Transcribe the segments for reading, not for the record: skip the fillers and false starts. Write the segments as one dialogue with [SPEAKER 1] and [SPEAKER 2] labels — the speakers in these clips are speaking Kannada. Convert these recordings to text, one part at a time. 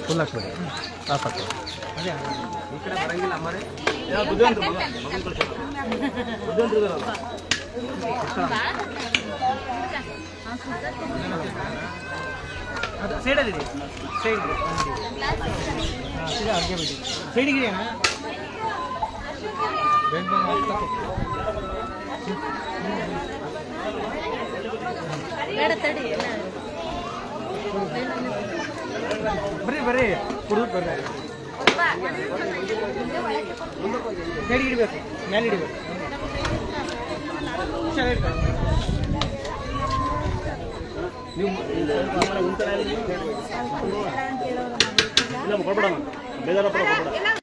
[SPEAKER 1] ಫುಲ್ ಹಾಕ್ಬೇಡಿ ಸಾಕು ಅದೇ ಈ ಕಡೆ ಬರಂಗಿಲ್ಲ ಅಮ್ಮರೇ ಅದು ಸೈಡಲ್ಲಿ ಸೈಡ್ ಅರ್ಗೆ ಬಿಡಿ ಸೈಡಿಗೆ ಬರ್ರಿ ಬರ್ರಿ ಕುಡಿದು ಬರ್ರಿ ಸೈಡ್ ಹಿಡಿಬೇಕು ಮೇಲೆ ಹಿಡಿಬೇಕು ನೀವು ಕೊಡ್ಬೇಡ ಬೇಜಾರ ಕೊಡ್ಬೇಡ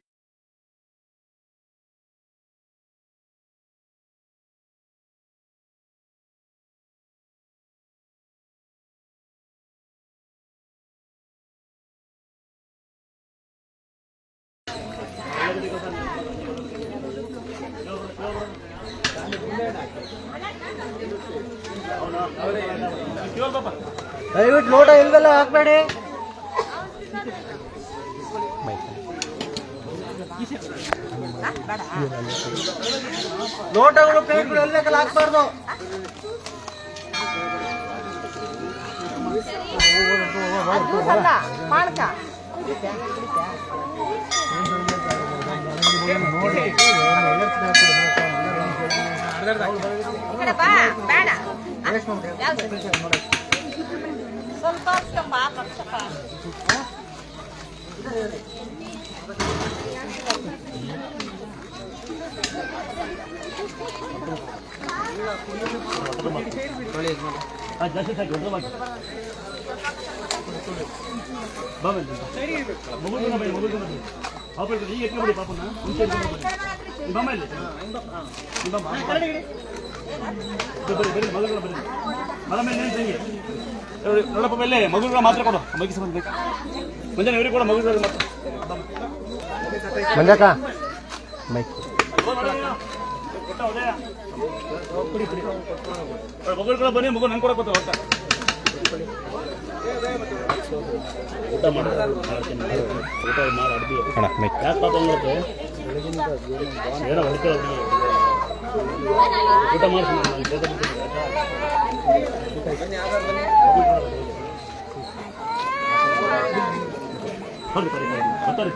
[SPEAKER 1] ದಯವಿಟ್ಟು ಲೋಟ ಇಲ್ವೆಲ್ಲ ಹಾಕ್ಬೇಡಿ ಲೋಟಗಳು ಪ್ಲೇಟ್ಗಳು ಎಲ್ಲೆಲ್ಲ ಹಾಕ್ಬಾರ್ದು ನೋಡಪ್ಪ ಮೇಲೆ ಮಗುಗಳ ಮಾತ್ರ ಕೊಡು ಮಗಿಸಿ ಬಂದ್ಬೇಕು ಮುಂಜಾನೆ ಇವ್ರಿಗೆ ಕೂಡ ಮಗುಗಳು ಮಾತ್ರ ಮಂಜಕ್ಕ ಮಗುಗಳು ಬನ್ನಿ ಮಗು ನಂಗೆ ಕೊಡಕ್ಕೆ ಹೊತ್ತ ಊಟ ಮಾಡಿ ಊಟ ಮಾಡಿ ಯಾಕೆ ಪಾಪ ಅಂಗತ್ತೆ ಏನೋ ಹೊಡಿತಾರೆ ಊಟ ಮಾಡ್ತೀನಿ ಬರ್ತಾರೆ